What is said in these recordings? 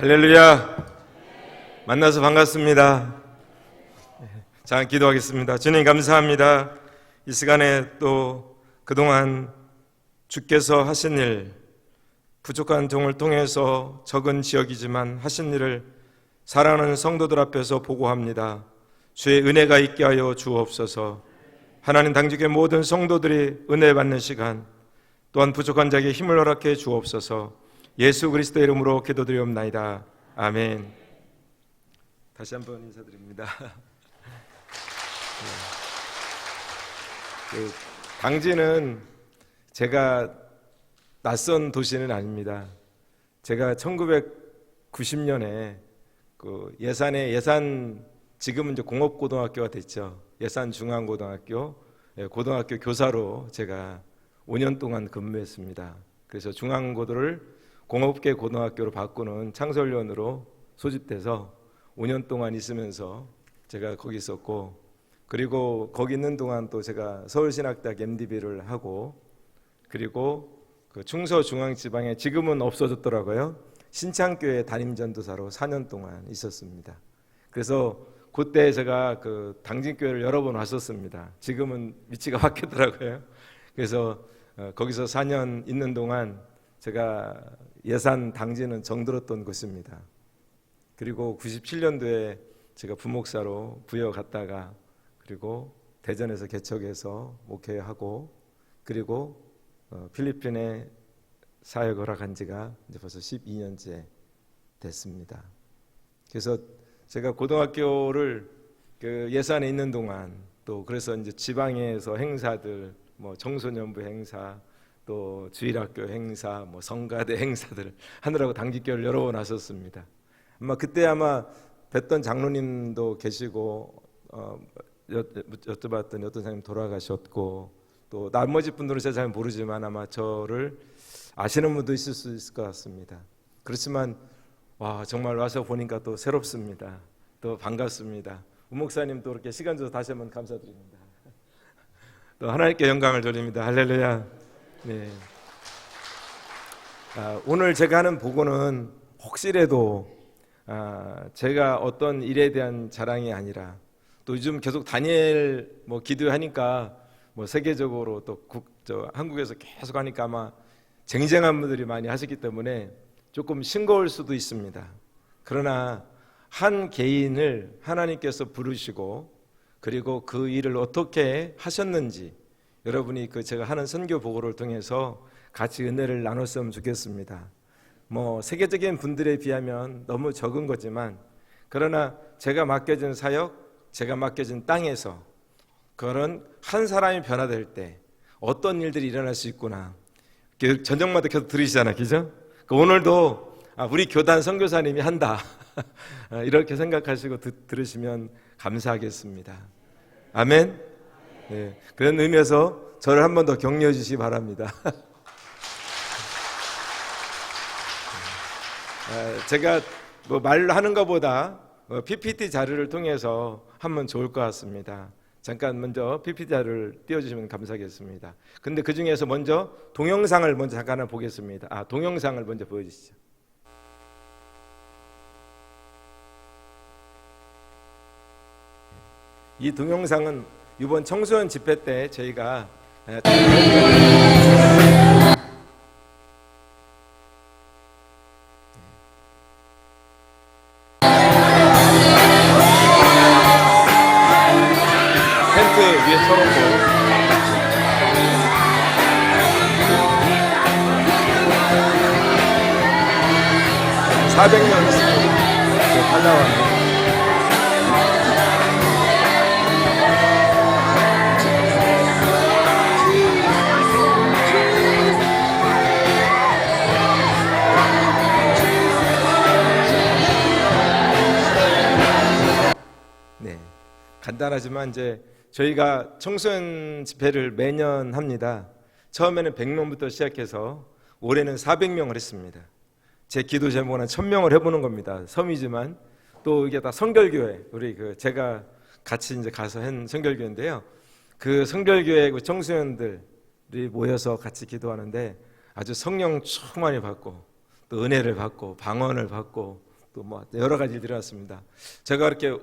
할렐루야. 만나서 반갑습니다. 자, 기도하겠습니다. 주님 감사합니다. 이 시간에 또 그동안 주께서 하신 일, 부족한 종을 통해서 적은 지역이지만 하신 일을 사랑하는 성도들 앞에서 보고합니다. 주의 은혜가 있게 하여 주옵소서. 하나님 당직의 모든 성도들이 은혜 받는 시간, 또한 부족한 자에게 힘을 허락해 주옵소서. 예수 그리스도의 이름으로 기도드리옵나이다. 아멘. 다시 한번 인사드립니다. 당진은 제가 낯선 도시는 아닙니다. 제가 1990년에 예산 지금은 이제 공업고등학교가 됐죠. 예산중앙고등학교 고등학교 교사로 제가 5년 동안 근무했습니다. 그래서 중앙고도를 공업계 고등학교로 바꾸는 창설위원으로 소집돼서 5년 동안 있으면서 제가 거기 있었고, 그리고 거기 있는 동안 또 제가 서울신학대학 MDB를 하고, 그리고 그 충서중앙지방에 지금은 없어졌더라고요. 신창교회 담임전도사로 4년 동안 있었습니다. 그래서 그때 제가 그 당진교회를 여러 번 왔었습니다. 지금은 위치가 바뀌었더라고요. 그래서 거기서 4년 있는 동안 제가 예산 당진은 정들었던 곳입니다. 그리고 97년도에 제가 부목사로 부여 갔다가, 그리고 대전에서 개척해서 목회하고, 그리고 필리핀에 사역을 한 지가 이제 벌써 12년째 됐습니다. 그래서 제가 고등학교를 그 예산에 있는 동안, 또 그래서 이제 지방에서 행사들, 뭐 청소년부 행사, 또 주일학교 행사, 뭐 성가대 행사들 하느라고 당직교회를 여러 번 왔었습니다. 그때 뵀던 장로님도 계시고, 여쭤봤더니 어떤 사람이 돌아가셨고, 또 나머지 분들은 제가 잘 모르지만 아마 저를 아시는 분도 있을 수 있을 것 같습니다. 그렇지만 정말 와서 보니까 또 새롭습니다. 또 반갑습니다. 우 목사님도 이렇게 시간 줘서 다시 한번 감사드립니다. 또 하나님께 영광을 돌립니다. 할렐루야. 네. 오늘 제가 하는 보고는 혹시라도 제가 어떤 일에 대한 자랑이 아니라, 또 요즘 계속 다니엘 기도하니까 세계적으로 또 한국에서 계속 하니까 아마 쟁쟁한 분들이 많이 하시기 때문에 조금 싱거울 수도 있습니다. 그러나 한 개인을 하나님께서 부르시고, 그리고 그 일을 어떻게 하셨는지 여러분이 제가 하는 선교 보고를 통해서 같이 은혜를 나눴으면 좋겠습니다. 세계적인 분들에 비하면 너무 적은 거지만, 그러나 제가 맡겨진 사역, 제가 맡겨진 땅에서 그런 한 사람이 변화될 때 어떤 일들이 일어날 수 있구나. 저녁마다 계속 들으시잖아요, 그죠? 오늘도 우리 교단 선교사님이 한다 이렇게 생각하시고 들으시면 감사하겠습니다. 아멘. 네, 그런 의미에서 저를 한 번 더 격려해 주시기 바랍니다. 제가 말로 하는 것보다 PPT 자료를 통해서 하면 좋을 것 같습니다. 잠깐 먼저 PPT 자료를 띄워주시면 감사하겠습니다. 근데 그 중에서 먼저 동영상을 먼저 잠깐 보겠습니다. 동영상을 먼저 보여주시죠. 이 동영상은 이번 청소년 집회 때 저희가 텐트 위에 쳐놓고 400명 있습니다. 팔라완. 간단하지만 이제 저희가 청소년 집회를 매년 합니다. 처음에는 100명부터 시작해서 올해는 400명을 했습니다. 제 기도 제목은 1000명을 해보는 겁니다. 섬이지만 또 이게 다 성결교회, 우리 제가 같이 이제 가서 한 성결교회인데요. 그 성결교회 청소년들이 모여서 같이 기도하는데 아주 성령 충만히 받고, 또 은혜를 받고, 방언을 받고, 또 뭐 여러 가지 일들이 일어났습니다. 제가 이렇게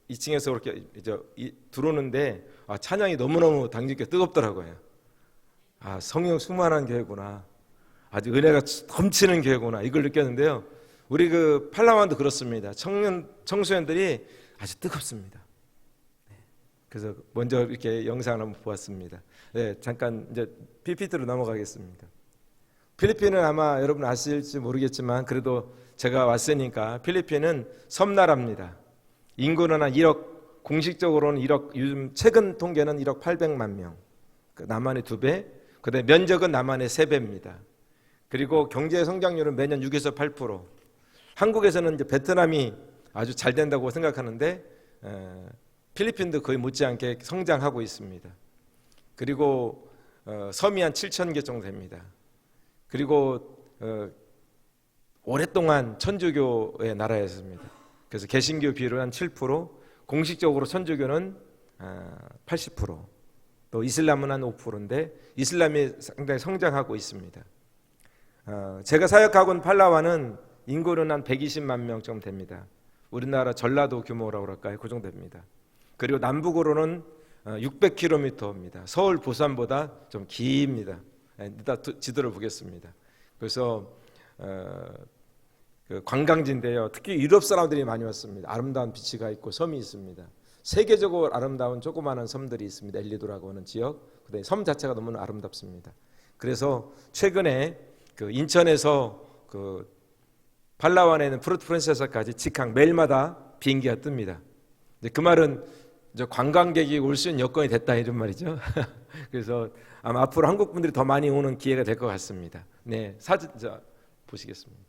2층에서 그렇게 들어오는데 찬양이 너무너무 당직교 뜨겁더라고요. 성령 충만한 교회구나. 아주 은혜가 넘치는 교회구나. 이걸 느꼈는데요. 우리 그 팔라완도 그렇습니다. 청소년들이 아주 뜨겁습니다. 그래서 먼저 이렇게 영상을 한번 보았습니다. 네, 잠깐 이제 PPT로 넘어가겠습니다. 필리핀은 아마 여러분 아실지 모르겠지만 그래도 제가 왔으니까 필리핀은 섬나라입니다. 인구는 한 1억, 공식적으로는 1억, 요즘 최근 통계는 1억 800만 명. 남한의 2배, 그다음에 면적은 남한의 3배입니다. 그리고 경제 성장률은 매년 6에서 8%. 한국에서는 이제 베트남이 아주 잘 된다고 생각하는데 필리핀도 거의 못지않게 성장하고 있습니다. 그리고 섬이 한 7천 개 정도 됩니다. 그리고 오랫동안 천주교의 나라였습니다. 그래서 개신교 비율은 한 7%, 공식적으로 천주교는 80%, 또 이슬람은 한 5%인데 이슬람이 상당히 성장하고 있습니다. 제가 사역하고 있는 팔라완은 인구는 한 120만 명 정도 됩니다. 우리나라 전라도 규모라고 할까요? 그 정도 됩니다. 그리고 남북으로는 600km입니다. 서울 부산보다 좀 깁니다. 이따 지도를 보겠습니다. 그래서 그 관광지인데요. 특히 유럽 사람들이 많이 왔습니다. 아름다운 비치가 있고 섬이 있습니다. 세계적으로 아름다운 조그마한 섬들이 있습니다. 엘리도라고 하는 지역. 그다음에 섬 자체가 너무 아름답습니다. 그래서 최근에 그 인천에서 그 팔라완에 있는 푸르트 프린세사까지 직항 매일마다 비행기가 뜹니다. 그 말은 이제 관광객이 올 수 있는 여건이 됐다 이런 말이죠. 그래서 아마 앞으로 한국 분들이 더 많이 오는 기회가 될 것 같습니다. 네, 사진 보시겠습니다.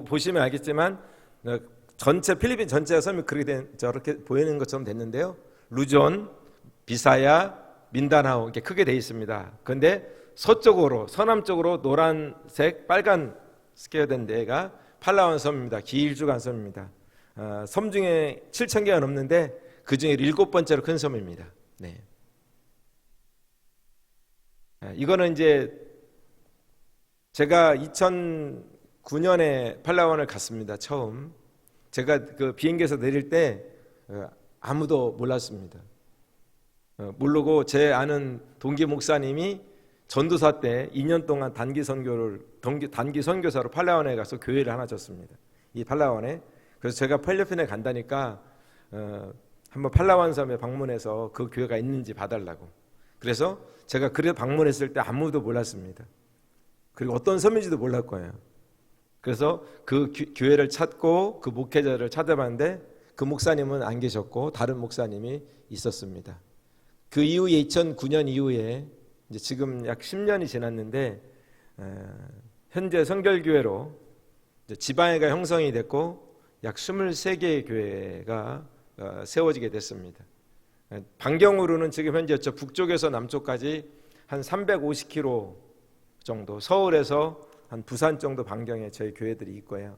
보시면 알겠지만 전체 필리핀 전체가 섬이 그렇게 저렇게 보이는 것처럼 됐는데요. 루존, 비사야, 민다나오 이렇게 크게 돼 있습니다. 그런데 서쪽으로 서남쪽으로 노란색, 빨간 스퀘어된 데가 팔라완 섬입니다. 길쭉한 섬입니다. 섬 중에 7천 개가 넘는데 그 중에 7번째로 큰 섬입니다. 네. 이거는 이제 제가 2009년에 팔라완을 갔습니다. 처음. 제가 그 비행기에서 내릴 때 아무도 몰랐습니다. 모르고 제 아는 동기 목사님이 전도사 때 2년 동안 단기 선교사로 팔라완에 가서 교회를 하나 졌습니다. 이 팔라완에. 그래서 제가 필리핀에 간다니까 한번 팔라완 섬에 방문해서 그 교회가 있는지 봐달라고. 그래서 제가 그래 방문했을 때 아무도 몰랐습니다. 그리고 어떤 섬인지도 몰랐고요. 그래서 그 교회를 찾고 그 목회자를 찾아봤는데 그 목사님은 안 계셨고 다른 목사님이 있었습니다. 그 이후에 2009년 이후에 이제 지금 약 10년이 지났는데 현재 성결교회로 지방회가 형성이 됐고 약 23개의 교회가 세워지게 됐습니다. 반경으로는 지금 현재 저 북쪽에서 남쪽까지 한 350km 정도, 서울에서 한 부산 정도 반경에 저희 교회들이 있고요.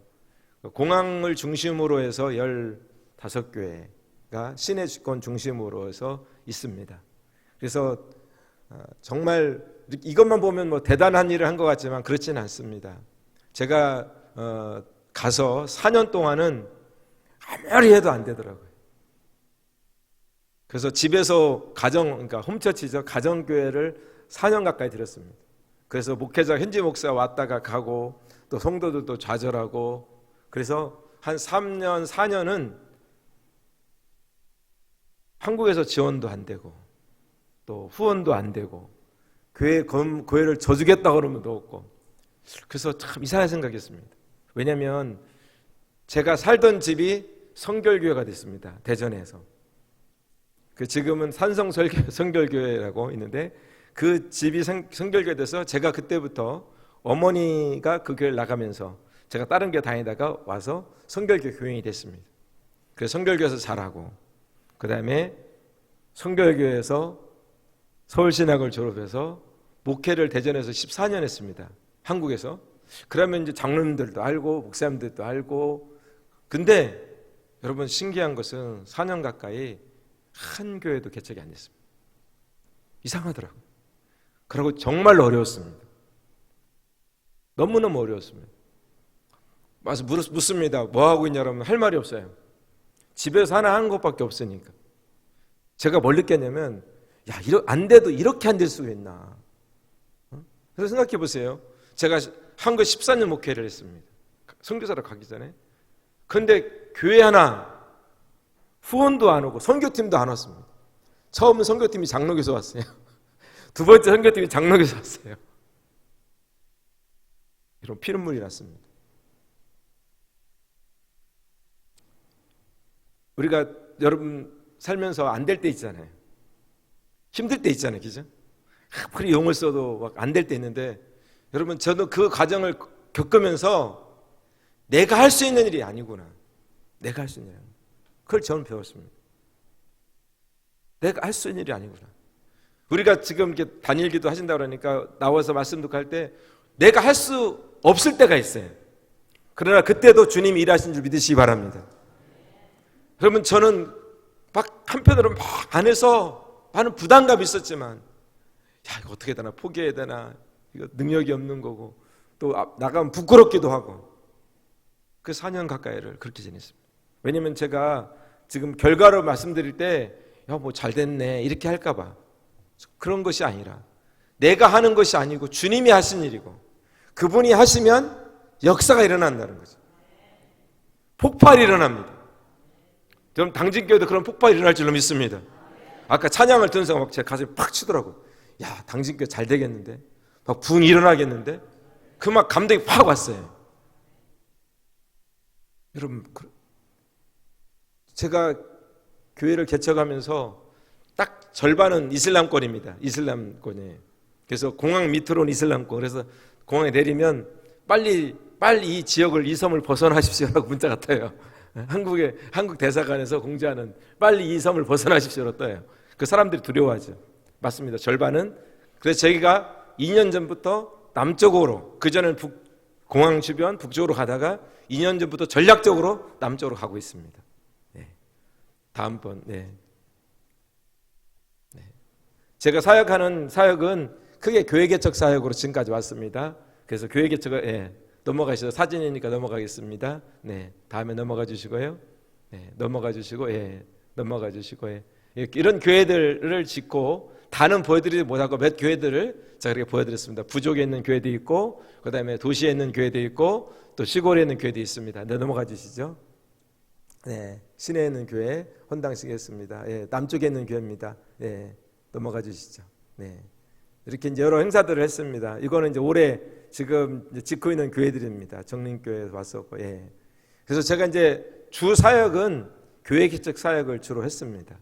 공항을 중심으로 해서 15교회가 시내 주권 중심으로 해서 있습니다. 그래서 정말 이것만 보면 뭐 대단한 일을 한 것 같지만 그렇지는 않습니다. 제가 가서 4년 동안은 아무리 해도 안 되더라고요. 그래서 집에서 그러니까 홈처치죠. 가정교회를 4년 가까이 드렸습니다. 그래서 목회자 현지 목사 왔다가 가고 또 성도들도 좌절하고 그래서 한 3년, 4년은 한국에서 지원도 안 되고 또 후원도 안 되고 교회를 져주겠다 그러면 도 없고 그래서 참 이상한 생각이었습니다. 왜냐하면 제가 살던 집이 성결교회가 됐습니다. 대전에서. 지금은 산성 성결교회라고 있는데 그 집이 성결교회 돼서 제가 그때부터 어머니가 그 교회를 나가면서 제가 다른 교회 다니다가 와서 성결교회 교인이 됐습니다. 그래서 성결교회에서 자라고 그 다음에 성결교회에서 서울신학을 졸업해서 목회를 대전에서 14년 했습니다. 한국에서. 그러면 이제 장로님들도 알고 목사님들도 알고 근데 여러분 신기한 것은 4년 가까이 한 교회도 개척이 안 됐습니다. 이상하더라고요. 그리고 정말 어려웠습니다. 너무너무 어려웠습니다. 와서 묻습니다. 뭐 하고 있냐 그러면 할 말이 없어요. 집에서 하나 하는 것밖에 없으니까. 제가 뭘 느꼈냐면 안 돼도 이렇게 안 될 수가 있나. 그래서 생각해 보세요. 제가 한국 14년 목회를 했습니다. 선교사로 가기 전에. 그런데 교회 하나 후원도 안 오고 선교팀도 안 왔습니다. 처음은 선교팀이 장로교에서 왔어요. 두 번째 선교팀이 장로교에서 왔어요. 이런 피눈물이 났습니다. 우리가 여러분 살면서 안 될 때 있잖아요. 힘들 때 있잖아요. 그죠? 아무리 용을 써도 안 될 때 있는데 여러분 저도 그 과정을 겪으면서 내가 할 수 있는 일이 아니구나. 내가 할 수 있는 일. 그걸 저는 배웠습니다. 내가 할 수 있는 일이 아니구나. 우리가 지금 이렇게 단일 기도 하신다 그러니까 나와서 말씀 듣고 할 때 내가 할 수 없을 때가 있어요. 그러나 그때도 주님이 일하신 줄 믿으시기 바랍니다. 여러분 저는 막 한편으로 막 안에서 많은 부담감이 있었지만 이거 어떻게 되나 포기해야 되나 이거 능력이 없는 거고 또 나가면 부끄럽기도 하고 그 4년 가까이를 그렇게 지냈습니다. 왜냐면 제가 지금 결과로 말씀드릴 때 뭐 잘 됐네 이렇게 할까 봐 그런 것이 아니라 내가 하는 것이 아니고 주님이 하신 일이고 그분이 하시면 역사가 일어난다는 거죠. 폭발이 일어납니다. 저는 당진교회도 그런 폭발이 일어날 줄로 믿습니다. 아까 찬양을 듣는 순간 막 제 가슴이 팍 치더라고. 당진교회 잘 되겠는데 막 붕이 일어나겠는데 그 막 감동이 팍 왔어요. 여러분 제가 교회를 개척하면서 딱 절반은 이슬람권입니다. 이슬람권이에요. 그래서 공항 밑으로는 이슬람권. 그래서 공항에 내리면 빨리 이 지역을 이 섬을 벗어나십시오라고 문자가 떠요. 한국 대사관에서 공지하는 빨리 이 섬을 벗어나십시오로 떠요. 그 사람들이 두려워하죠. 맞습니다. 절반은. 그래서 저희가 2년 전부터 남쪽으로 그전에는 공항 주변 북쪽으로 가다가 2년 전부터 전략적으로 남쪽으로 가고 있습니다. 다음번 제가 사역하는 사역은 크게 교회 개척 사역으로 지금까지 왔습니다. 그래서 교회 개척을 넘어가시죠. 사진이니까 넘어가겠습니다. 다음에 넘어가 주시고요. 넘어가 주시고 넘어가 주시고 이런 교회들을 짓고 다는 보여드리지 못하고 몇 교회들을 제가 그렇게 보여드렸습니다. 부족에 있는 교회도 있고 그다음에 도시에 있는 교회도 있고 또 시골에 있는 교회도 있습니다. 넘어가 주시죠. 시내에 있는 교회 헌당시겠습니다. 남쪽에 있는 교회입니다. 넘어가 주시죠. 이렇게 이제 여러 행사들을 했습니다. 이거는 이제 올해 지금 이제 짓고 있는 교회들입니다. 정림교회에서 왔었고, 그래서 제가 이제 주 사역은 교회 개척 사역을 주로 했습니다.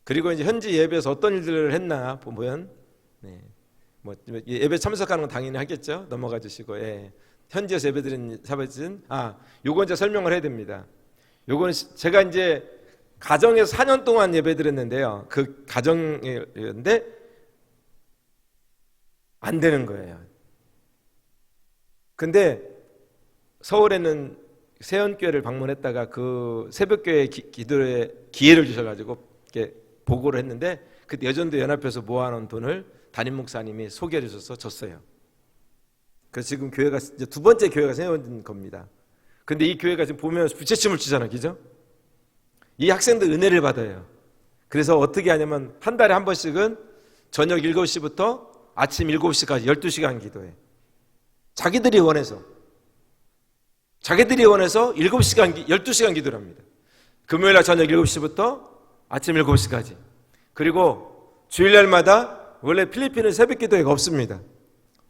그리고 이제 현지 예배에서 어떤 일들을 했나 보면, 뭐 예배 참석하는 건 당연히 하겠죠. 넘어가 주시고, 현지에서 예배드린 사역은 요거 이제 설명을 해야 됩니다. 요거는 제가 이제 가정에서 4년 동안 예배드렸는데요. 그 가정인데 안 되는 거예요. 근데 서울에는 세연교회를 방문했다가 그 새벽교회 기도에 기회를 주셔가지고 이렇게 보고를 했는데 그때 여전도 연합회에서 모아놓은 돈을 담임 목사님이 소개해 주셔서 줬어요. 그래서 지금 교회가 이제 두 번째 교회가 세워진 겁니다. 근데 이 교회가 지금 보면 부채춤을 추잖아요. 그죠? 이 학생들 은혜를 받아요. 그래서 어떻게 하냐면 한 달에 한 번씩은 저녁 7시부터 아침 7시까지 12시간 기도해. 자기들이 원해서 7시간, 12시간 기도를 합니다. 금요일날 저녁 7시부터 아침 7시까지. 그리고 주일날마다 원래 필리핀은 새벽 기도회가 없습니다.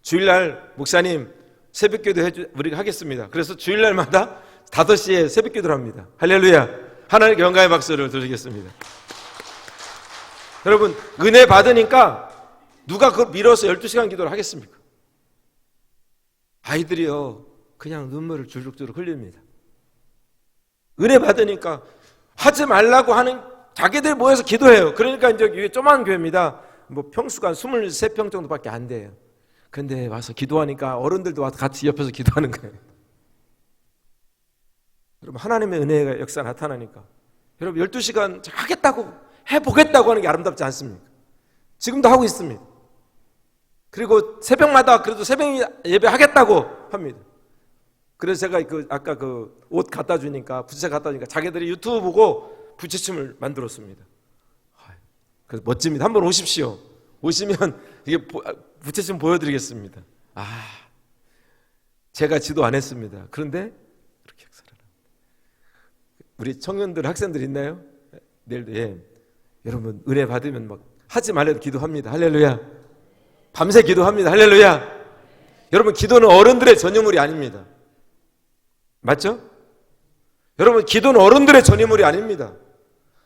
주일날 목사님 새벽 기도 우리가 하겠습니다. 그래서 주일날마다 5시에 새벽 기도를 합니다. 할렐루야. 하나님께 영광의 박수를 드리겠습니다. 여러분 은혜 받으니까 누가 그걸 밀어서 12시간 기도를 하겠습니까? 아이들이요 그냥 눈물을 주룩주룩 흘립니다. 은혜 받으니까 하지 말라고 하는 자기들 모여서 기도해요. 그러니까 이제 이게 조그만 교회입니다. 뭐 평수가 23평 정도밖에 안 돼요. 근데 와서 기도하니까 어른들도 와서 같이 옆에서 기도하는 거예요. 여러분 하나님의 은혜가 역사 나타나니까 여러분 12시간 하겠다고 해보겠다고 하는 게 아름답지 않습니까? 지금도 하고 있습니다. 그리고 새벽마다 그래도 새벽 예배 하겠다고 합니다. 그래서 제가 아까 옷 갖다 주니까, 부채 갖다 주니까 자기들이 유튜브 보고 부채춤을 만들었습니다. 그래서 멋집니다. 한번 오십시오. 오시면 이게 부채춤 보여드리겠습니다. 제가 지도 안 했습니다. 그런데 그렇게 역사를 우리 청년들, 학생들 있나요? 내일도 여러분 은혜 받으면 막 하지 말래도 기도합니다. 할렐루야. 밤새 기도합니다. 할렐루야. 여러분 기도는 어른들의 전유물이 아닙니다. 맞죠? 여러분 기도는 어른들의 전유물이 아닙니다.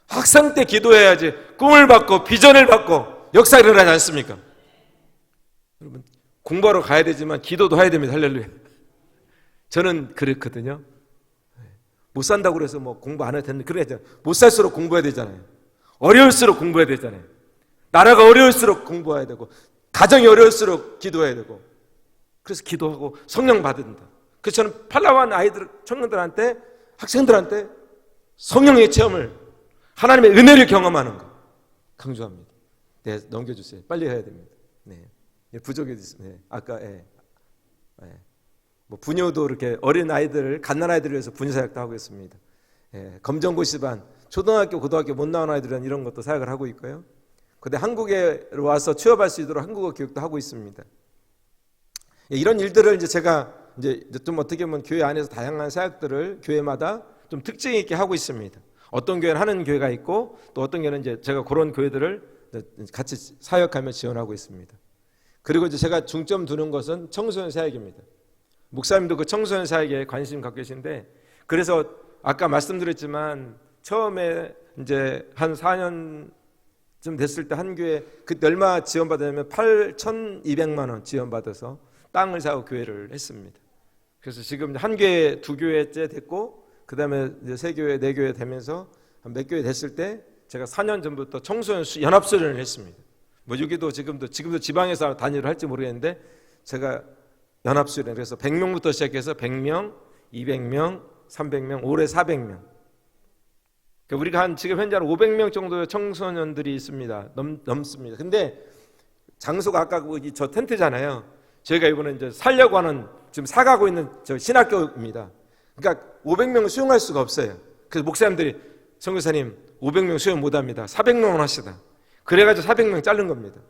학생 때 기도해야지 꿈을 받고 비전을 받고 역사가 일어나지 않습니까? 여러분 공부하러 가야 되지만 기도도 해야 됩니다. 할렐루야. 저는 그랬거든요. 못 산다고 그래서 뭐 공부 안 해도 되는데, 그래야죠. 못 살수록 공부해야 되잖아요. 어려울수록 공부해야 되잖아요. 나라가 어려울수록 공부해야 되고, 가정이 어려울수록 기도해야 되고, 그래서 기도하고 성령 받는다. 그래서 저는 팔라완 아이들, 청년들한테, 학생들한테 성령의 체험을, 하나님의 은혜를 경험하는 거 강조합니다. 네, 넘겨주세요. 빨리 해야 됩니다. 네, 부족이 있습니다. 네, 아까 뭐 부녀도 이렇게 어린 아이들을, 갓난 아이들을 위해서 부녀 사역도 하고 있습니다. 검정고시반, 초등학교, 고등학교 못 나온 아이들은 이런 것도 사역을 하고 있고요. 근데 한국에 와서 취업할 수 있도록 한국어 교육도 하고 있습니다. 이런 일들을 이제 제가 이제 좀 어떻게 보면 교회 안에서 다양한 사역들을 교회마다 좀 특징 있게 하고 있습니다. 어떤 교회는 하는 교회가 있고, 또 어떤 교회는 이제 제가 그런 교회들을 같이 사역하며 지원하고 있습니다. 그리고 이제 제가 중점 두는 것은 청소년 사역입니다. 목사님도 그 청소년 사역에 관심 갖고 계신데, 그래서 아까 말씀드렸지만 처음에 이제 한 4년쯤 됐을 때 한 교회 그때 얼마 지원받았냐면 8,200만 원 지원받아서 땅을 사고 교회를 했습니다. 그래서 지금 한 교회, 두 교회째 됐고, 그 다음에 이제 세 교회, 네 교회 되면서 한 몇 교회 됐을 때 제가 4년 전부터 청소년 연합수련을 했습니다. 뭐 여기도 지금도 지방에서 단위로 할지 모르겠는데, 제가 연합수련, 그래서 100명부터 시작해서 100명, 200명, 300명, 올해 400명. 그러니까 우리가 지금 현재 한 500명 정도의 청소년들이 있습니다. 넘습니다. 근데 장소가 아까 저 텐트잖아요. 저희가 이번에 이제 살려고 하는, 지금 사가고 있는 저 신학교입니다. 그러니까 500명을 수용할 수가 없어요. 그래서 목사님들이, 선교사님 500명 수용 못합니다. 400명은 하시다. 그래가지고 400명 자른 겁니다.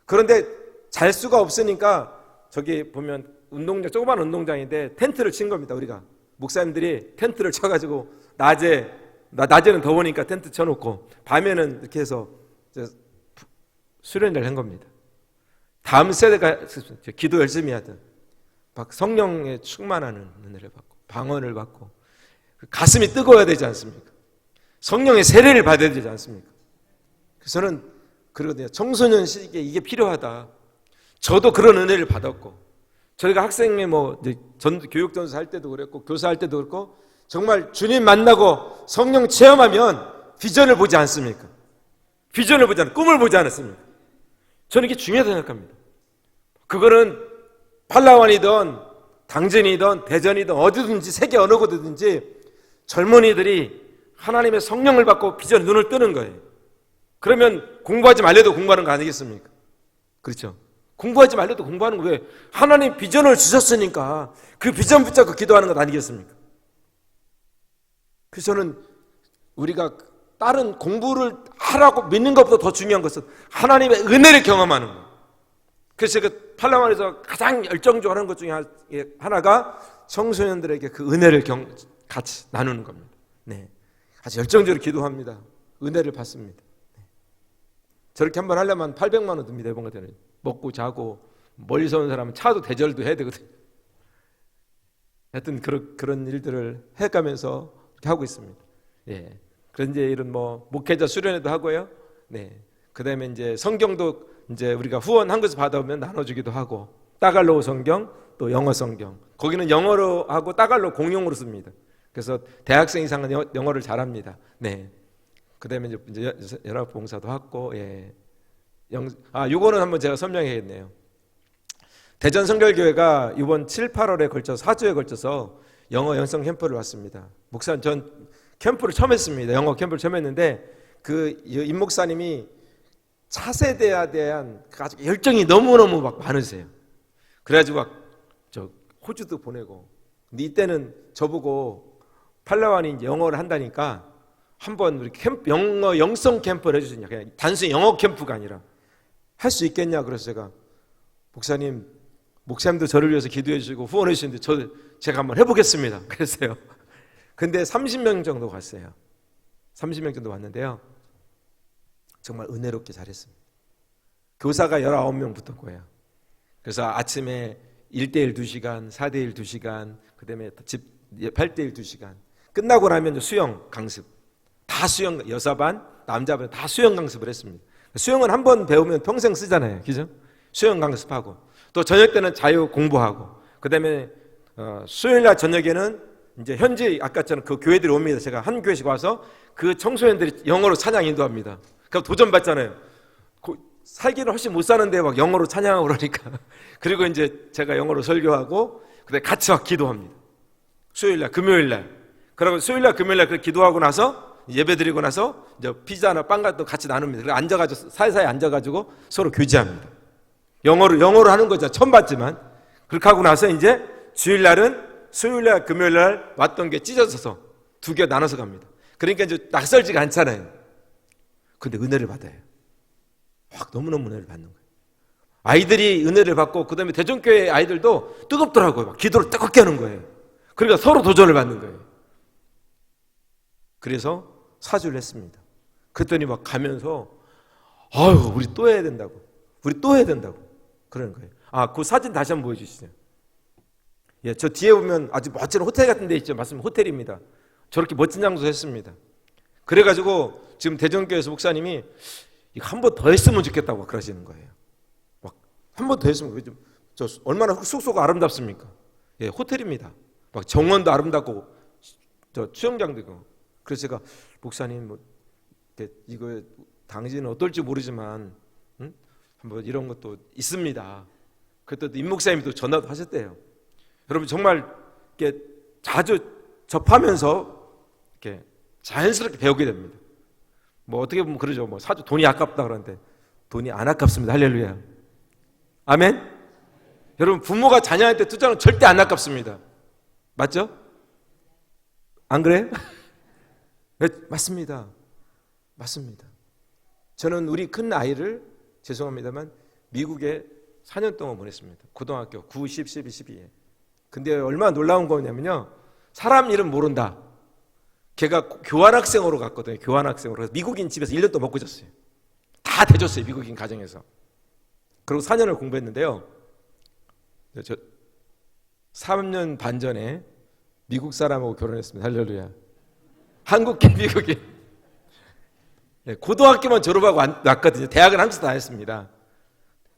그런데 잘 수가 없으니까 저기 보면 운동장, 조그만 운동장인데 텐트를 친 겁니다. 우리가 목사님들이 텐트를 쳐가지고 낮에는 더우니까 텐트 쳐놓고 밤에는 이렇게 해서 수련을 한 겁니다. 다음 세대가 기도 열심히 하든 막 성령에 충만하는 은혜를 받고 방언을 받고 가슴이 뜨거워야 되지 않습니까? 성령의 세례를 받아야 되지 않습니까? 그래서 저는 그러거든요. 청소년 시기에 이게 필요하다. 저도 그런 은혜를 받았고, 저희가 학생회 교육 전수 할 때도 그랬고, 교사할 때도 그렇고, 정말 주님 만나고 성령 체험하면 비전을 보지 않습니까? 비전을 보지 않습니까? 꿈을 보지 않았습니까? 저는 이게 중요하다고 생각합니다. 그거는 팔라완이든 당진이든 대전이든 어디든지 세계 어느 곳이든지 젊은이들이 하나님의 성령을 받고 비전 눈을 뜨는 거예요. 그러면 공부하지 말래도 공부하는 거 아니겠습니까? 그렇죠? 공부하지 말래도 공부하는 거, 왜? 하나님 비전을 주셨으니까 그 비전 붙잡고 기도하는 것 아니겠습니까? 그래서 저는 우리가 다른 공부를 하라고 믿는 것보다 더 중요한 것은 하나님의 은혜를 경험하는 거예요. 그래서 그 팔라완에서 가장 열정적으로 하는 것 중에 하나가 청소년들에게 그 은혜를 같이 나누는 겁니다. 네, 아주 열정적으로 기도합니다. 은혜를 받습니다. 네. 저렇게 한번 하려면 800만 원 듭니다. 이번 같은 먹고 자고, 멀리서 온 사람은 차도 대절도 해야 되거든요. 하여튼 그런 일들을 해가면서 이렇게 하고 있습니다. 예. 그런 이제 이런 목회자 수련회도 하고요. 네. 그다음에 이제 성경도 이제 우리가 후원한 것을 받아오면 나눠주기도 하고, 따갈로 성경, 또 영어 성경. 거기는 영어로 하고 따갈로 공용으로 씁니다. 그래서 대학생 이상은 영어를 잘합니다. 네. 그다음에 이제 연합 봉사도 하고, 예. 요거는 한번 제가 설명해야겠네요. 대전 성결교회가 이번 7, 8월에 걸쳐서 4주에 걸쳐서 영어 연성 캠프를 왔습니다. 목사님, 전 캠프를 처음 했습니다. 영어 캠프를 처음 했는데 임 목사님이 차세대에 대한 아주 열정이 너무너무 막 많으세요. 그래가지고 저 호주도 보내고 근데 이때는 저보고 팔라완이 이제 영어를 한다니까 한번 우리 영어 영성 캠프를 해주시냐. 그냥 단순히 영어 캠프가 아니라 할 수 있겠냐. 그래서 제가 목사님도 저를 위해서 기도해 주시고 후원해 주시는데 제가 한번 해보겠습니다. 그랬어요. 근데 30명 정도 갔어요. 30명 정도 왔는데요. 정말 은혜롭게 잘했습니다. 교사가 19명 붙은 거예요. 그래서 아침에 1대1 2시간, 4대1 2시간, 그 다음에 8대1 2시간. 끝나고 나면 수영 강습. 다 수영, 여자반, 남자반 다 수영 강습을 했습니다. 수영은 한 번 배우면 평생 쓰잖아요. 그죠? 수영 강습하고. 또 저녁 때는 자유 공부하고. 그 다음에 수요일 날 저녁에는 이제 현지 아까처럼 그 교회들이 옵니다. 제가 한 교회씩 와서 그 청소년들이 영어로 찬양 인도합니다. 그럼 도전 받잖아요. 살기는 훨씬 못 사는데 막 영어로 찬양하고 그러니까. 그리고 이제 제가 영어로 설교하고 그다음에 같이 막 기도합니다. 수요일 날, 금요일 날. 그리고 수요일 날, 금요일 날 그 기도하고 나서 예배 드리고 나서 이제 피자나 빵 같은 거 같이 나눕니다. 그래서 앉아가지고 사이사이 앉아가지고 서로 교제합니다. 영어로 하는 거죠. 처음 봤지만. 그렇게 하고 나서 이제 주일 날은 수요일 날, 금요일 날 왔던 게 찢어져서 두 개 나눠서 갑니다. 그러니까 이제 낯설지가 않잖아요. 근데 은혜를 받아요. 확 너무너무 은혜를 받는 거예요. 아이들이 은혜를 받고 그다음에 대전교회 아이들도 뜨겁더라고요. 막 기도를 뜨겁게 하는 거예요. 그러니까 서로 도전을 받는 거예요. 그래서 사주를 했습니다. 그랬더니 막 가면서 아유 우리 또 해야 된다고. 우리 또 해야 된다고. 그러는 거예요. 그 사진 다시 한번 보여주시죠. 예, 저 뒤에 보면 아주 멋진 호텔 같은 데 있죠. 맞습니다. 호텔입니다. 저렇게 멋진 장소 했습니다. 그래가지고 지금 대전교회에서 목사님이 이거 한 번 더 했으면 좋겠다고 그러시는 거예요. 막 한 번 더 했으면 저 얼마나 숙소가 아름답습니까? 예, 호텔입니다. 막 정원도 아름답고 저 수영장도 있고. 그래서 제가 목사님 이거 당신은 어떨지 모르지만 한번 이런 것도 있습니다. 그때 임 목사님이 또 전화도 하셨대요. 여러분 정말 이렇게 자주 접하면서 이렇게 자연스럽게 배우게 됩니다. 뭐 어떻게 보면 그러죠. 뭐 사주 돈이 아깝다 그러는데 돈이 안 아깝습니다. 할렐루야. 아멘. 여러분 부모가 자녀한테 투자는 절대 안 아깝습니다. 맞죠? 안 그래요? 네, 맞습니다. 맞습니다. 저는 우리 큰 아이를 죄송합니다만 미국에 4년 동안 보냈습니다. 고등학교 9, 10, 11, 12에. 근데 얼마나 놀라운 거냐면요. 사람 이름 모른다. 걔가 교환학생으로 갔거든요. 교환학생으로. 미국인 집에서 1년 동안 먹고 잤어요. 다 대줬어요. 미국인 가정에서. 그리고 4년을 공부했는데요. 저 3년 반 전에 미국 사람하고 결혼했습니다. 할렐루야. 한국계 미국인. 고등학교만 졸업하고 왔거든요. 대학은 한국에서 다녔습니다.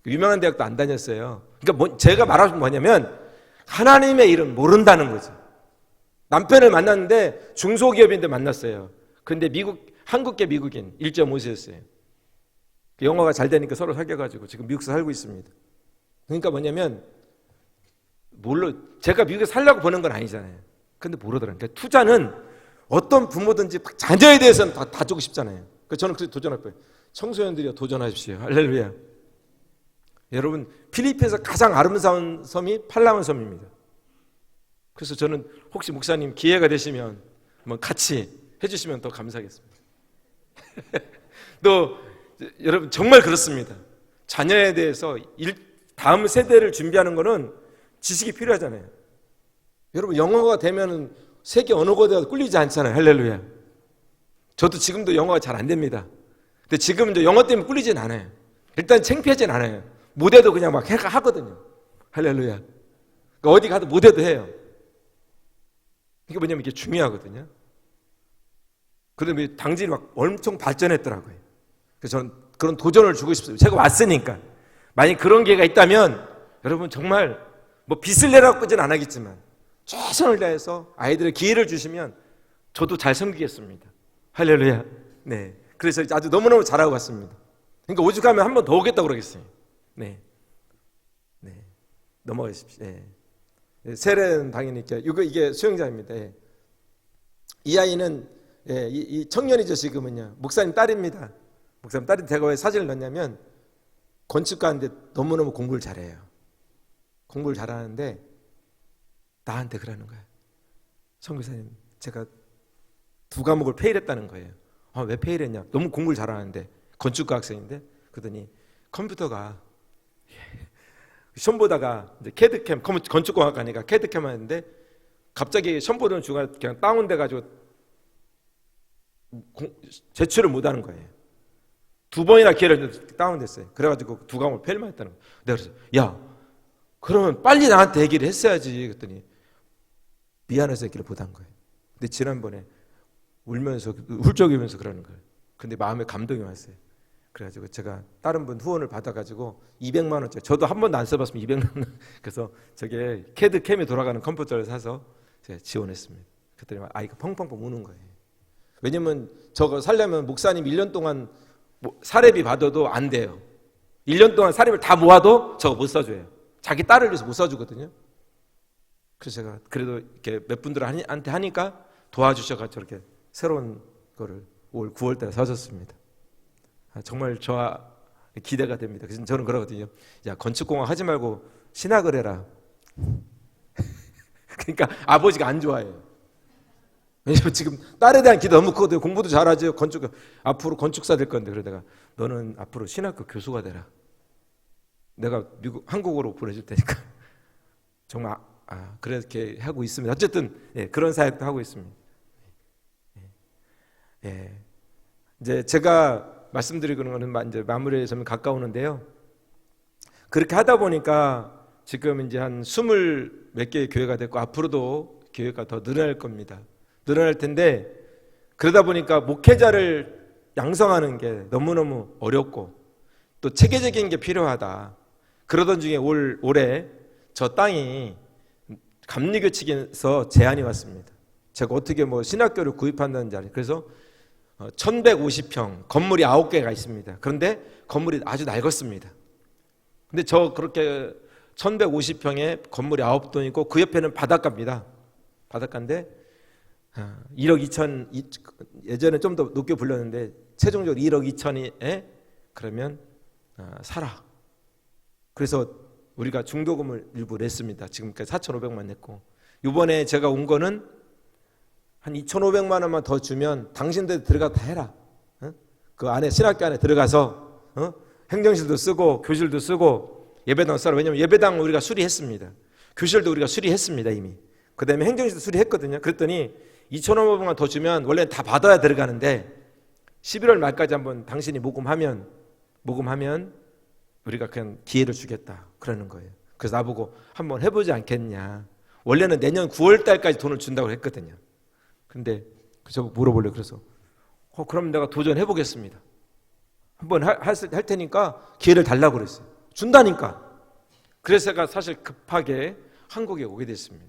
유명한 대학도 안 다녔어요. 그러니까 제가 말하는 건 뭐냐면 하나님의 이름 모른다는 거죠. 남편을 만났는데 중소기업인데 만났어요. 그런데 한국계 미국인 1.5세였어요. 영어가 잘 되니까 서로 사귀어가지고 지금 미국에서 살고 있습니다. 그러니까 뭐냐면 제가 미국에 살려고 보는 건 아니잖아요. 근데 모르더라고요. 그러니까 투자는 어떤 부모든지 자녀에 대해서는 다 주고 싶잖아요. 그래서 저는 그래서 도전할 거예요. 청소년들이요 도전하십시오. 할렐루야. 여러분 필리핀에서 가장 아름다운 섬이 팔라완 섬입니다. 그래서 저는 혹시 목사님 기회가 되시면 한번 같이 해주시면 더 감사하겠습니다. 또 여러분 정말 그렇습니다. 자녀에 대해서 다음 세대를 준비하는 거는 지식이 필요하잖아요. 여러분 영어가 되면은 세계 언어가 되어서 꿀리지 않잖아요. 할렐루야. 저도 지금도 영어가 잘 안 됩니다. 근데 지금 이제 영어 때문에 꿀리진 않아요. 일단 창피하진 않아요. 못해도 그냥 막 하거든요. 할렐루야. 그러니까 어디 가도 못해도 해요. 이게 뭐냐면 이게 중요하거든요. 그런데 당진이 막 엄청 발전했더라고요. 그래서 저는 그런 도전을 주고 싶습니다. 제가 왔으니까. 만약 그런 기회가 있다면 여러분 정말 뭐 빚을 내라고까지는 안 하겠지만 최선을 다해서 아이들의 기회를 주시면 저도 잘 섬기겠습니다. 할렐루야. 네. 그래서 아주 너무너무 잘하고 왔습니다. 그러니까 오죽하면 한 번 더 오겠다고 그러겠어요. 네. 네. 넘어가십시오. 네. 세례는 당연히 이게 수영장입니다. 예. 이 아이는 이 청년이죠. 지금은요. 목사님 딸입니다. 목사님 딸이 제가 왜 사진을 넣냐면 건축가인데 너무너무 공부를 잘해요. 공부를 잘하는데 나한테 그러는 거예요. 선교사님, 제가 2과목을 페일했다는 거예요. 왜 페일했냐? 너무 공부를 잘하는데, 건축과 학생인데. 그러더니 컴퓨터가 시험 보다가 이제 캐드캠, 건축공학과니까 캐드캠 하는데 갑자기 시험 보던 중간에 그냥 다운돼가지고 제출을 못하는 거예요. 2번이나 기회를 다운됐어요. 그래가지고 2과목을 페일만 했다는 거예요. 내가 그래서 야, 그러면 빨리 나한테 얘기를 했어야지. 그랬더니 미안해서 얘기를 못한 거예요. 근데 지난번에 울면서 훌쩍이면서 그러는 거예요. 근데 마음에 감동이 왔어요. 그래가지고 제가 다른 분 후원을 받아가지고 200만 원짜리, 저도 한 번도 안 써봤으면 200만 원, 그래서 저게 캐드캠이 돌아가는 컴퓨터를 사서 제가 지원했습니다. 그랬더니 아이가 펑펑펑 우는 거예요. 왜냐면 저거 살려면 목사님 1년 동안 사례비 받아도 안 돼요. 1년 동안 사례비를 다 모아도 저거 못 써줘요. 자기 딸을 위해서 못 써주거든요. 그래서 제가 그래도 이렇게 몇 분들한테 하니까 도와주셔가지고 저렇게 새로운 거를 올 9월 달에 사줬습니다. 정말 저와 기대가 됩니다. 그래서 저는 그러거든요. 야, 건축공학 하지 말고 신학을 해라. 그러니까 아버지가 안 좋아해요. 왜냐면 지금 딸에 대한 기대 너무 크거든요. 공부도 잘하지. 앞으로 건축사 될 건데. 그러다가 너는 앞으로 신학교 교수가 되라. 내가 한국으로 보내줄 테니까. 정말 그렇게 하고 있습니다. 어쨌든 그런 사역도 하고 있습니다. 이제 제가 말씀드리는 거는 이제 마무리에 좀 가까우는데요. 그렇게 하다 보니까 지금 이제 한 20몇 개의 교회가 됐고 앞으로도 교회가 더 늘어날 겁니다. 늘어날 텐데 그러다 보니까 목회자를 양성하는 게 너무너무 어렵고 또 체계적인 게 필요하다. 그러던 중에 올해 저 땅이 감리교 측에서 제안이 왔습니다. 제가 어떻게 신학교를 구입한다는지 알아요. 그래서 1150평 건물이 9개가 있습니다. 그런데 건물이 아주 낡았습니다. 근데 저 그렇게 1150평에 건물이 9동 있고 그 옆에는 바닷가입니다. 바닷가인데 1억 2천, 예전에 좀 더 높게 불렸는데 최종적으로 1억 2천에 그러면 살아. 그래서 우리가 중도금을 일부 냈습니다. 지금까지 4,500만 냈고, 이번에 제가 온 거는 한 2,500만 원만 더 주면 당신들 들어가 다 해라. 그 안에 신학교 안에 들어가서 행정실도 쓰고 교실도 쓰고 예배당 써라. 왜냐하면 예배당 우리가 수리했습니다. 교실도 우리가 수리했습니다 이미. 그 다음에 행정실도 수리했거든요. 그랬더니 2,500만 더 주면 원래 다 받아야 들어가는데 11월 말까지 한번 당신이 모금하면 우리가 그냥 기회를 주겠다 그러는 거예요. 그래서 나보고 한번 해보지 않겠냐. 원래는 내년 9월 달까지 돈을 준다고 했거든요. 근데 저 물어보려고 그래서 그럼 내가 도전해보겠습니다. 한번 할 테니까 기회를 달라고 그랬어요. 준다니까. 그래서 제가 사실 급하게 한국에 오게 됐습니다.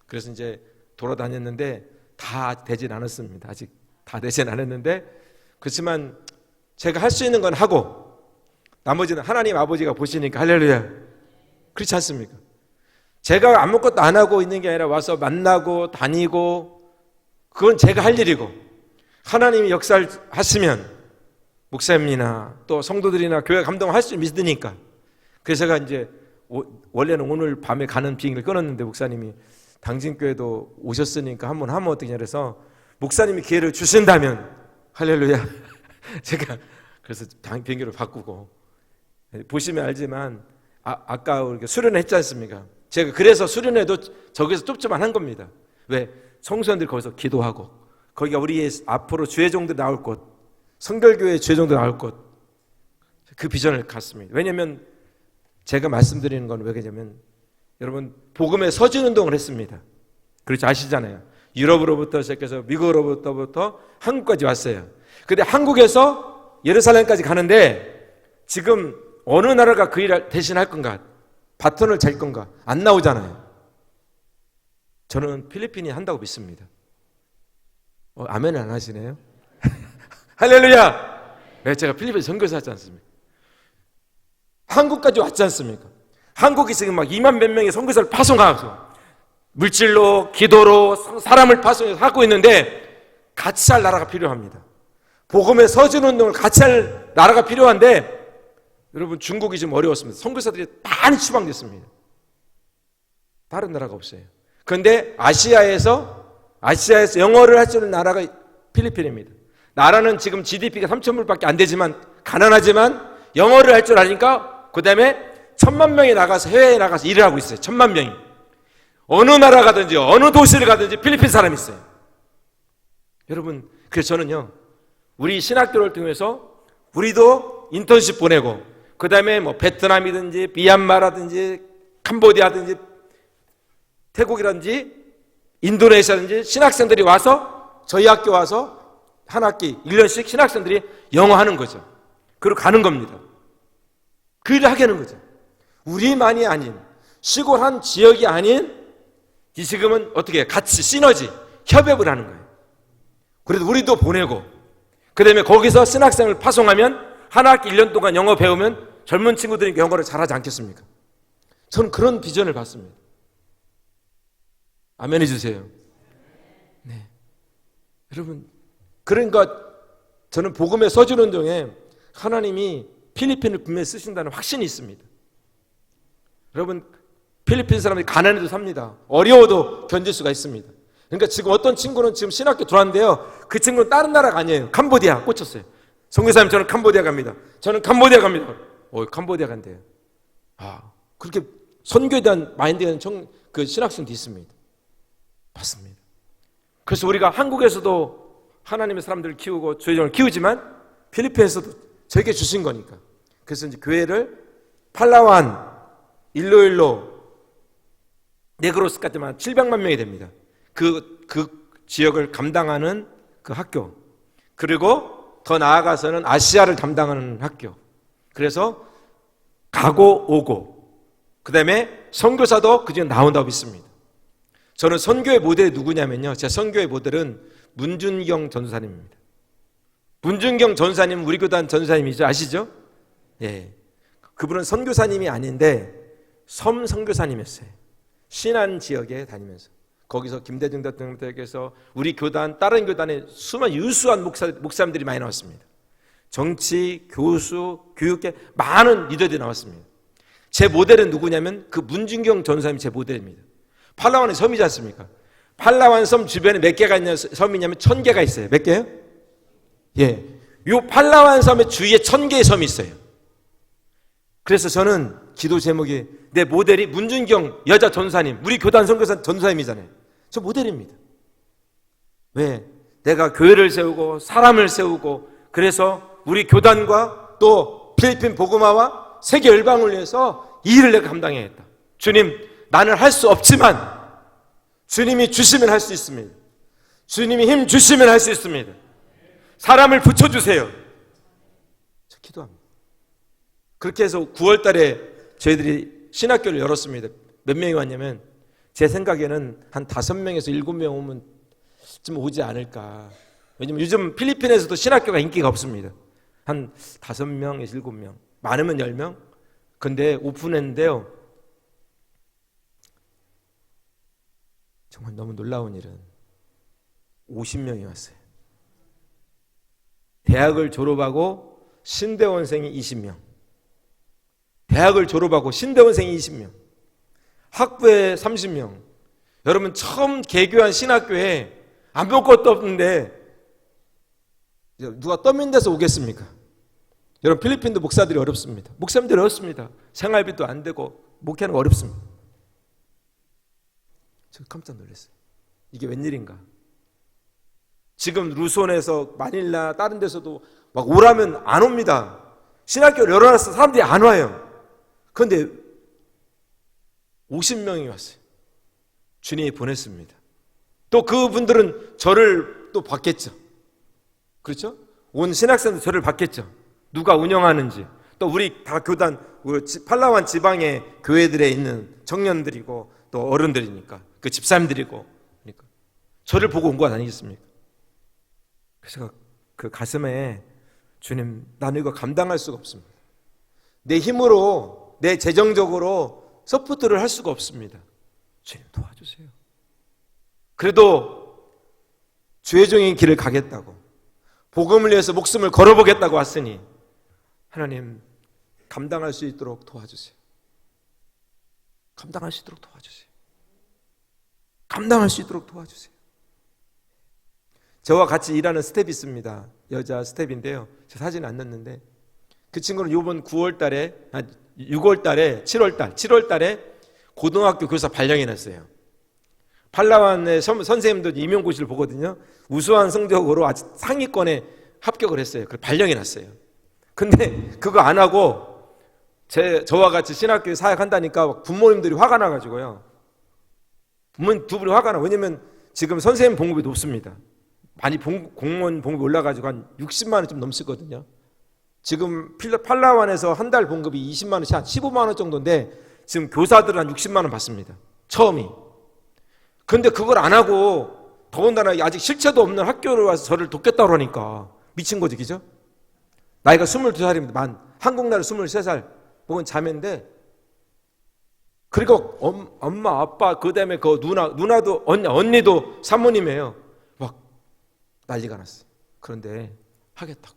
그래서 이제 돌아다녔는데 다 되진 않았습니다. 아직 다 되진 않았는데 그렇지만 제가 할 수 있는 건 하고 나머지는 하나님 아버지가 보시니까 할렐루야. 그렇지 않습니까? 제가 아무것도 안 하고 있는 게 아니라 와서 만나고 다니고 그건 제가 할 일이고 하나님이 역사를 하시면 목사님이나 또 성도들이나 교회 감동할 수 믿으니까 그래서 제가 이제 원래는 오늘 밤에 가는 비행기를 끊었는데 목사님이 당진교회도 오셨으니까 한번 하면 어떠냐 그래서 목사님이 기회를 주신다면 할렐루야. 제가 그래서 비행기를 바꾸고 보시면 알지만 아까 우리가 수련회 했지 않습니까? 제가 그래서 수련회도 저기서 좁지만 한 겁니다. 왜? 청소년들이 거기서 기도하고 거기가 우리의 앞으로 주회종들 나올 곳 성결교회 주회종들 나올 곳 그 비전을 갖습니다. 왜냐하면 제가 말씀드리는 건 왜 그러냐면 여러분 복음의 서진운동을 했습니다. 그렇죠? 아시잖아요. 유럽으로부터 시작해서 미국으로부터 한국까지 왔어요. 근데 한국에서 예루살렘까지 가는데 지금 어느 나라가 그 일을 대신할 건가? 바톤을 잘 건가? 안 나오잖아요. 저는 필리핀이 한다고 믿습니다. 아멘을 안 하시네요? 할렐루야! 네, 제가 필리핀 선교사 하지 않습니까? 한국까지 왔지 않습니까? 한국이 지금 막 2만 몇 명의 선교사를 파송하고 물질로 기도로 사람을 파송해서 하고 있는데 같이 할 나라가 필요합니다. 복음의 서진운동을 같이 할 나라가 필요한데 여러분 중국이 좀 어려웠습니다. 선교사들이 많이 추방됐습니다. 다른 나라가 없어요. 그런데 아시아에서 영어를 할 수 있는 나라가 필리핀입니다. 나라는 지금 GDP가 3,000불밖에 안 되지만 가난하지만 영어를 할 줄 아니까 그 다음에 1,000만 명이 나가서 해외에 나가서 일을 하고 있어요. 1,000만 명이. 어느 나라 가든지 어느 도시를 가든지 필리핀 사람이 있어요. 여러분, 그래서 저는요, 우리 신학교를 통해서 우리도 인턴십 보내고 그 다음에 뭐 베트남이든지 미얀마라든지 캄보디아든지 태국이라든지 인도네시아든지 신학생들이 와서 저희 학교 와서 한 학기 1년씩 신학생들이 영어 하는 거죠. 그리고 가는 겁니다. 그 일을 하게 하는 거죠. 우리만이 아닌, 시골 한 지역이 아닌, 이 지금은 어떻게 같이 시너지 협업을 하는 거예요. 그래도 우리도 보내고 그 다음에 거기서 신학생을 파송하면 한 학기 1년 동안 영어 배우면 젊은 친구들이 영어를 잘하지 않겠습니까? 저는 그런 비전을 봤습니다. 아멘 해주세요. 네. 여러분, 그러니까 저는 복음의 서술운동에 하나님이 필리핀을 분명히 쓰신다는 확신이 있습니다. 여러분, 필리핀 사람들이 가난해도 삽니다. 어려워도 견딜 수가 있습니다. 그러니까 지금 어떤 친구는 지금 신학교 들어왔는데요, 그 친구는 다른 나라가 아니에요. 캄보디아 꽂혔어요. 선교사님, 저는 캄보디아 갑니다. 저는 캄보디아 갑니다. 캄보디아 간대요. 그렇게 선교에 대한 마인드가 그 신학생도 있습니다. 맞습니다. 그래서 우리가 한국에서도 하나님의 사람들을 키우고 주의종을 키우지만 필리핀에서도 저에게 주신 거니까. 그래서 이제 교회를 팔라완, 일로일로, 네그로스까지만 700만 명이 됩니다. 그 지역을 감당하는 그 학교. 그리고 더 나아가서는 아시아를 담당하는 학교. 그래서 가고 오고. 그 다음에 선교사도 그중에 나온다고 믿습니다. 저는 선교의 모델이 누구냐면요, 제 선교의 모델은 문준경 전사님입니다. 문준경 전사님은 우리 교단 전사님이죠. 아시죠? 예. 그분은 선교사님이 아닌데 섬 선교사님이었어요. 신안 지역에 다니면서 거기서 김대중 대통령께서 우리 교단, 다른 교단에 수많은 유수한 목사님들이 많이 나왔습니다. 정치, 교수, 교육계 많은 리더들이 나왔습니다. 제 모델은 누구냐면 그 문준경 전사님이 제 모델입니다. 팔라완의 섬이지 않습니까? 팔라완 섬 주변에 몇 개가 있는 섬이냐면 1,000개가 있어요. 몇 개요? 예. 요 팔라완 섬의 주위에 1,000개의 섬이 있어요. 그래서 저는 기도 제목이 내 모델이 문준경 여자 전사님, 우리 교단 선교사 전사님이잖아요. 저 모델입니다. 왜? 내가 교회를 세우고 사람을 세우고 그래서 우리 교단과 또 필리핀 복음화와 세계 열방을 위해서 이 일을 내가 감당해야겠다. 주님, 나는 할 수 없지만 주님이 주시면 할 수 있습니다. 주님이 힘 주시면 할 수 있습니다. 사람을 붙여주세요. 저 기도합니다. 그렇게 해서 9월 달에 저희들이 신학교를 열었습니다. 몇 명이 왔냐면 제 생각에는 한 5명에서 7명 오면 좀 오지 않을까. 왜냐면 요즘 필리핀에서도 신학교가 인기가 없습니다. 한 5명에서 7명, 많으면 10명. 근데 오픈했는데요, 정말 너무 놀라운 일은 50명이 왔어요. 대학을 졸업하고 신대원생이 20명, 대학을 졸업하고 신대원생이 20명, 학부에 30명. 여러분, 처음 개교한 신학교에 아무것도 없는데 누가 떠민 데서 오겠습니까? 여러분, 필리핀도 목사들이 어렵습니다. 목사님들이 어렵습니다. 생활비도 안 되고 목회하는 거 어렵습니다. 저 깜짝 놀랐어요. 이게 웬일인가? 지금 루손에서 마닐라 다른 데서도 막 오라면 안 옵니다. 신학교를 열어놨어. 사람들이 안 와요. 그런데 50명이 왔어요. 주님이 보냈습니다. 또 그분들은 저를 또 봤겠죠. 그렇죠? 온 신학생도 저를 봤겠죠. 누가 운영하는지. 또 우리 다 교단, 팔라완 지방의 교회들에 있는 청년들이고 또 어른들이니까 그 집사님들이고 그러니까 저를 보고 온 거 아니겠습니까? 그래서 그 가슴에 주님, 나는 이거 감당할 수가 없습니다. 내 힘으로, 내 재정적으로 서포트를 할 수가 없습니다. 주님 도와주세요. 그래도 주의 종의 길을 가겠다고, 복음을 위해서 목숨을 걸어보겠다고 왔으니 하나님, 감당할 수 있도록 도와주세요. 감당할 수 있도록 도와주세요. 감당할 수 있도록 도와주세요. 저와 같이 일하는 스텝이 있습니다. 여자 스텝인데요. 제 사진 안 넣었는데 그 친구는 이번 9월 달에 6월 달에 7월 달에 고등학교 교사 발령이 났어요. 팔라완의 선생님도 임용고시를 보거든요. 우수한 성적으로 아주 상위권에 합격을 했어요. 그 발령이 났어요. 근데 그거 안 하고 저와 같이 신학교에 사역한다니까 부모님들이 화가 나가지고요. 부모님 두 분이 화가 나. 왜냐면 지금 선생님 봉급이 높습니다. 많이 공무원 봉급이 올라가지고 한 60만 원 좀 넘었거든요. 지금 팔라완에서 한 달 봉급이 20만 원씩 한 15만 원 정도인데 지금 교사들은 한 60만 원 받습니다. 처음이. 근데 그걸 안 하고 더군다나 아직 실체도 없는 학교를 와서 저를 돕겠다고 하니까 미친 거지, 그죠? 나이가 22살입니다. 한국 나이 23살. 혹은 자매인데 그리고 엄마, 아빠, 그 다음에 그 누나도 언니도 사모님이에요. 막 난리가 났어요. 그런데 하겠다고.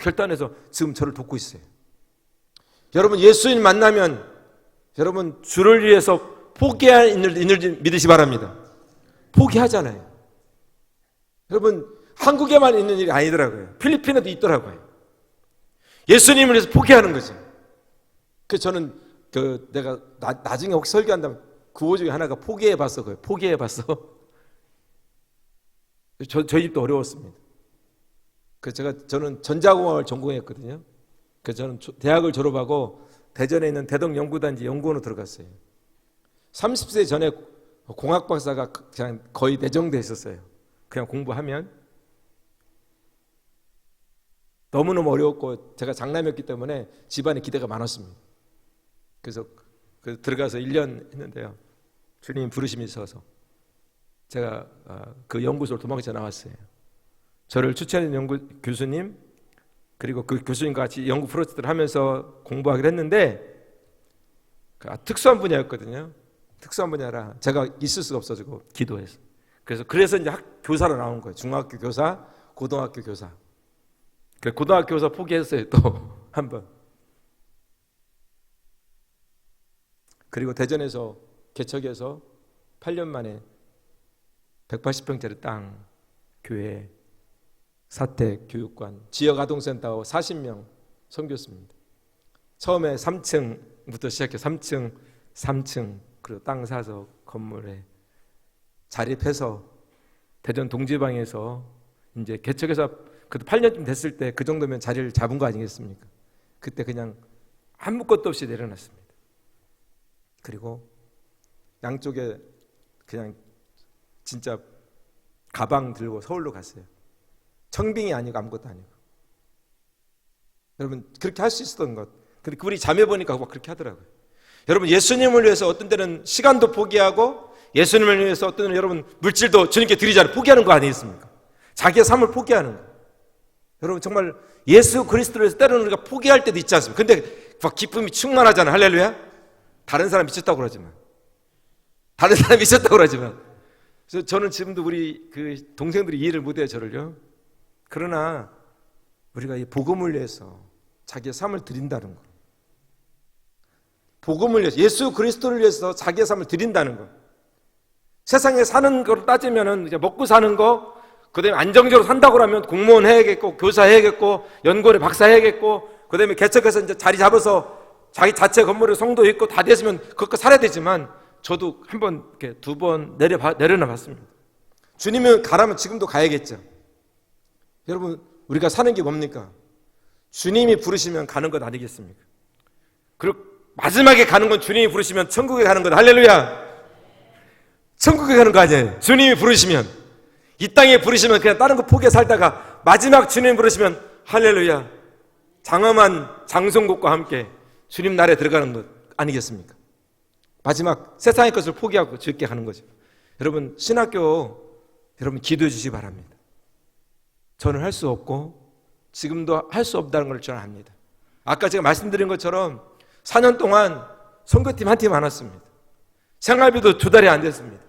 결단해서 지금 저를 돕고 있어요. 여러분 예수님 만나면 여러분 주를 위해서 포기하는 줄 믿으시 바랍니다. 포기하잖아요. 여러분 한국에만 있는 일이 아니더라고요. 필리핀에도 있더라고요. 예수님을 위해서 포기하는 거죠. 그래서 저는 내가 나중에 혹시 설교한다면 구호 중에 하나가 포기해봤어. 그거예요. 포기해봤어. 저희 집도 어려웠습니다. 그래서 저는 전자공학을 전공했거든요. 그래서 저는 대학을 졸업하고 대전에 있는 대덕연구단지 연구원으로 들어갔어요. 30세 전에 공학 박사가 그냥 거의 내정돼 있었어요. 그냥 공부하면. 너무너무 어려웠고 제가 장남이었기 때문에 집안에 기대가 많았습니다. 그래서 들어가서 1년 했는데요. 주님 부르심이 있어서 제가 그 연구소를 도망쳐 나왔어요. 저를 추천한 교수님 그리고 그 교수님과 같이 연구 프로젝트를 하면서 공부하기로 했는데 특수한 분야였거든요. 특수한 분야라 제가 있을 수가 없어지고 기도해서 그래서 이제 교사로 나온 거예요. 중학교 교사, 고등학교 교사. 고등학교 교사 포기했어요. 또 한 번. 그리고 대전에서 개척해서 8년 만에 180평짜리 땅 교회 사택 교육관 지역아동센터 40명 섬겼습니다. 처음에 3층부터 시작해 3층 그리고 땅 사서 건물에 자립해서 대전 동지방에서 이제 개척해서 그래도 8년쯤 됐을 때 그 정도면 자리를 잡은 거 아니겠습니까? 그때 그냥 아무것도 없이 내려놨습니다. 그리고 양쪽에 그냥 진짜 가방 들고 서울로 갔어요. 청빙이 아니고 아무것도 아니고. 여러분 그렇게 할 수 있었던 것. 근데 우리 자매 보니까 막 그렇게 하더라고요. 여러분 예수님을 위해서 어떤 때는 시간도 포기하고 예수님을 위해서 어떤 때는 여러분 물질도 주님께 드리자는 포기하는 거 아니겠습니까? 자기의 삶을 포기하는 거. 여러분 정말 예수 그리스도를 위해서 때로는 우리가 포기할 때도 있지 않습니까? 근데 막 기쁨이 충만하잖아. 할렐루야. 다른 사람 미쳤다고 그러지만 그래서 저는 지금도 우리 그 동생들이 이해를 못해요. 저를요. 그러나 우리가 이 복음을 위해서 자기의 삶을 드린다는 거, 복음을 위해서 예수 그리스도를 위해서 자기의 삶을 드린다는 거. 세상에 사는 걸 따지면은 이제 먹고 사는 거, 그다음에 안정적으로 산다고 하면 공무원 해야겠고, 교사 해야겠고, 연구원에 박사 해야겠고, 그다음에 개척해서 이제 자리 잡아서 자기 자체 건물에 성도 있고 다 됐으면 그것도 살아야 되지만 저도 한 번 이렇게 두 번 내려놔 봤습니다. 주님은 가라면 지금도 가야겠죠. 여러분 우리가 사는 게 뭡니까? 주님이 부르시면 가는 것 아니겠습니까? 그리고 마지막에 가는 건 주님이 부르시면 천국에 가는 것. 할렐루야. 천국에 가는 거 아니에요. 주님이 부르시면, 이 땅에 부르시면 그냥 다른 거 포기해 살다가 마지막 주님이 부르시면 할렐루야, 장엄한 장성곡과 함께 주님 나라에 들어가는 것 아니겠습니까? 마지막 세상의 것을 포기하고 주께 가는 거죠. 여러분 신학교 여러분 기도해 주시기 바랍니다. 저는 할 수 없고 지금도 할 수 없다는 걸 저는 압니다. 아까 제가 말씀드린 것처럼 4년 동안 선교팀 한 팀 안 왔습니다. 생활비도 2달이 안 됐습니다.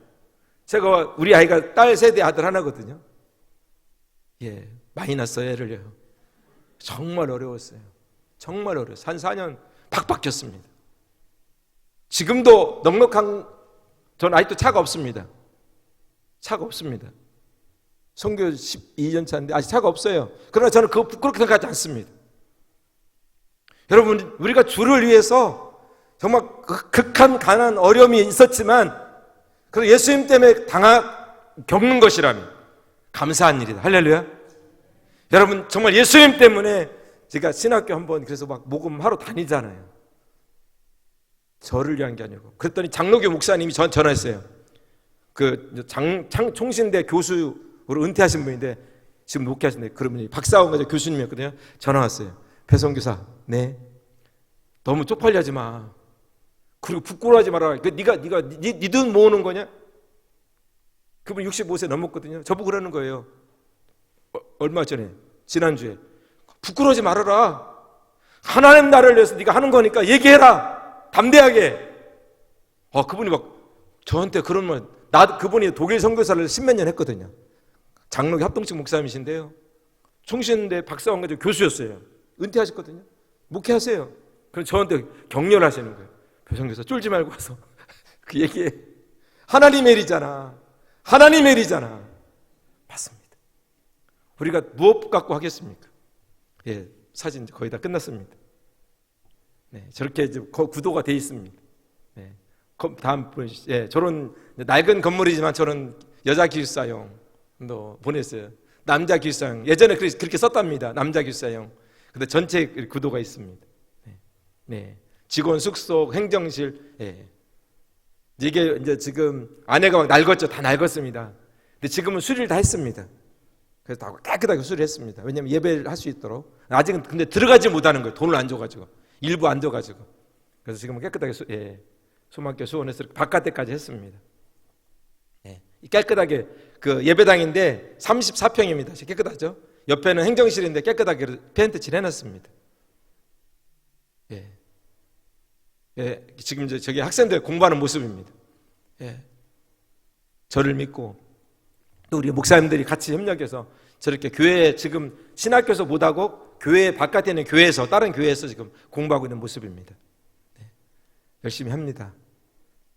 제가 우리 아이가 딸 세대 아들 하나거든요. 예, 많이 낳았어요. 애를요. 정말 어려웠어요. 정말 어려웠어요. 한 4년 팍팍 겼습니다. 지금도 넉넉한, 전 아직도 차가 없습니다. 차가 없습니다. 선교 12년 차인데 아직 차가 없어요. 그러나 저는 그거 부끄럽게 생각하지 않습니다. 여러분, 우리가 주를 위해서 정말 극한 가난 어려움이 있었지만 그 예수님 때문에 겪는 것이라면 감사한 일이다. 할렐루야. 여러분, 정말 예수님 때문에 제가 신학교 한번 그래서 막 모금하러 다니잖아요. 저를 위한 게 아니고. 그랬더니 장로교 목사님이 전화했어요. 그 총신대 교수로 은퇴하신 분인데 지금 목회하신데, 그러면 박사원 교수님이었거든요. 전화 왔어요. 배성교사, 네, 너무 쪽팔려 하지 마. 그리고 부끄러워하지 마라. 네 돈 모으는 거냐? 그분 65세 넘었거든요. 저보고 그러는 거예요. 얼마 전에, 지난주에. 부끄러워하지 말아라. 하나님 나라를 위해서 네가 하는 거니까 얘기해라. 담대하게. 그분이 막 저한테 그런 말. 그분이 독일 선교사를 10몇 년 했거든요. 장로교 합동측 목사님이신데요. 총신대 박사원 가지고 교수였어요. 은퇴하셨거든요. 목회하세요. 그럼 저한테 격려를 하시는 거예요. 배성교사 쫄지 말고 와서 그 얘기해. 하나님의 일이잖아. 하나님의 일이잖아. 맞습니다. 우리가 무엇 갖고 하겠습니까? 예, 사진 거의 다 끝났습니다. 네, 저렇게 이제 구도가 돼 있습니다. 네, 다음 보내주시죠. 예, 저런 낡은 건물이지만 저런 여자 기숙사용도 보냈어요. 남자 기숙사용. 예전에 그렇게 썼답니다. 남자 기숙사용. 근데 전체 구도가 있습니다. 네, 네. 직원 숙소, 행정실. 예. 이게 이제 지금 아내가 막 낡았죠. 다 낡았습니다. 근데 지금은 수리를 다 했습니다. 그래서 다 깨끗하게 수리했습니다. 왜냐하면 예배를 할 수 있도록. 아직은 근데 들어가지 못하는 거예요. 돈을 안 줘가지고. 일부 안 줘가지고. 그래서 지금은 깨끗하게 소망교 수원에서 바깥에까지 했습니다. 예. 깨끗하게 그 예배당인데 34평입니다. 깨끗하죠? 옆에는 행정실인데 깨끗하게 페인트 칠 해놨습니다. 예. 예. 지금 저기 학생들 공부하는 모습입니다. 예. 저를 믿고 또 우리 목사님들이 같이 협력해서 저렇게 교회 지금 신학교에서 못하고 교회 바깥에 있는 교회에서 다른 교회에서 지금 공부하고 있는 모습입니다. 네. 열심히 합니다.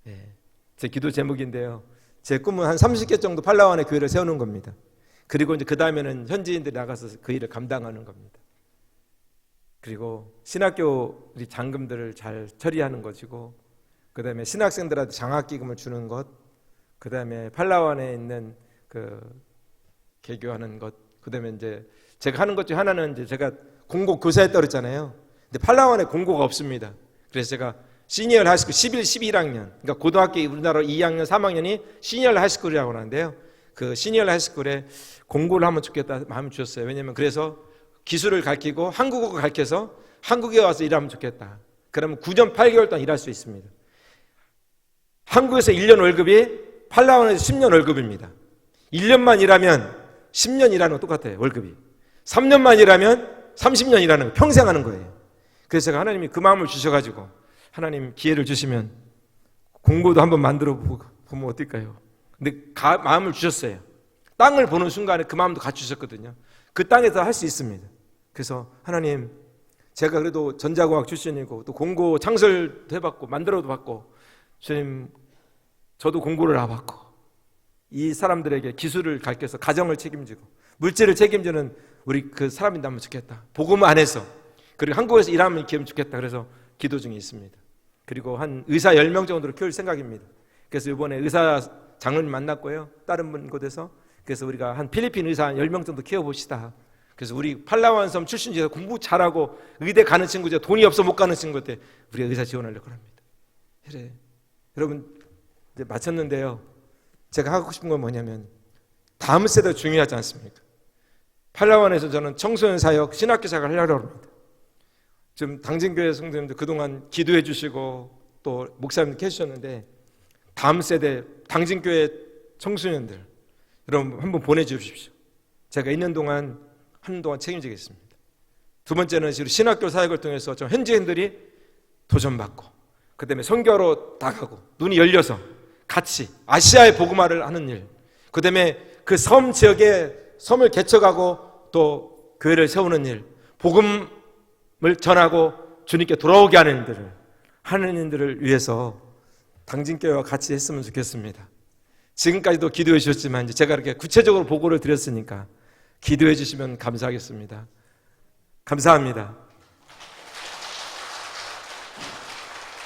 네. 제 기도 제목인데요. 제 꿈은 한 30개 정도 팔라완의 교회를 세우는 겁니다. 그리고 이제 그 다음에는 현지인들이 나가서 그 일을 감당하는 겁니다. 그리고 신학교 우리 장금들을 잘 처리하는 것이고, 그 다음에 신학생들한테 장학기금을 주는 것, 그 다음에 팔라완에 있는 그 개교하는 것, 그 다음에 이제 제가 하는 것 중 하나는 이제 제가 공고 교사했다고 그랬잖아요. 근데 팔라완에 공고가 없습니다. 그래서 제가 시니어 하이스쿨 11학년, 그러니까 고등학교 우리나라 2학년, 3학년이 시니어 하이스쿨이라고 하는데요. 그 시니어 하이스쿨에 공고를 하면 좋겠다 마음을 주셨어요. 왜냐하면 그래서 기술을 가르치고 한국어 가르쳐서 한국에 와서 일하면 좋겠다. 그러면 9년 8개월 동안 일할 수 있습니다. 한국에서 1년 월급이 팔라완에서 10년 월급입니다. 1년만 일하면 10년 일하는 거 똑같아요. 월급이. 3년만 일하면 30년 일하는 거, 평생 하는 거예요. 그래서 제가 하나님이 그 마음을 주셔가지고 하나님 기회를 주시면 공고도 한번 만들어 보면 어떨까요? 근데 마음을 주셨어요. 땅을 보는 순간에 그 마음도 같이 주셨거든요. 그 땅에서 할 수 있습니다. 그래서 하나님, 제가 그래도 전자공학 출신이고 또 공고 창설도 해봤고 만들어도 봤고, 주님 저도 공고를 해봤고 이 사람들에게 기술을 가르쳐서 가정을 책임지고 물질을 책임지는 우리 그 사람이 나면 좋겠다. 복음 안에서, 그리고 한국에서 일하면 이렇게 하면 좋겠다. 그래서 기도 중에 있습니다. 그리고 한 의사 10명 정도로 키울 생각입니다. 그래서 이번에 의사 장로님 만났고요. 다른 분 곳에서. 그래서 우리가 한 필리핀 의사 한 10명 정도 키워봅시다. 그래서 우리 팔라완 섬 출신지에서 공부 잘하고 의대 가는 친구 중에 돈이 없어 못 가는 친구한테 우리가 의사 지원하려고 합니다. 그래. 여러분, 이제 마쳤는데요. 제가 하고 싶은 건 뭐냐면 다음 세대가 중요하지 않습니까? 팔라완에서 저는 청소년 사역, 신학교 사역을 하려고 합니다. 지금 당진교회 성도님들 그동안 기도해 주시고 또 목사님들 해주셨는데 다음 세대 당진교회 청소년들 여러분 한번 보내주십시오. 제가 있는 동안 하는 동안 책임지겠습니다. 두 번째는 신학교 사역을 통해서 좀 현지인들이 도전받고 그 다음에 선교로 다가고 눈이 열려서 같이 아시아의 복음화를 하는 일, 그 다음에 그 섬 지역에 섬을 개척하고 또 교회를 세우는 일, 복음을 전하고 주님께 돌아오게 하는 일들을 하는 일들을 위해서 당진교회와 같이 했으면 좋겠습니다. 지금까지도 기도해 주셨지만 이제 제가 이렇게 구체적으로 보고를 드렸으니까 기도해 주시면 감사하겠습니다. 감사합니다.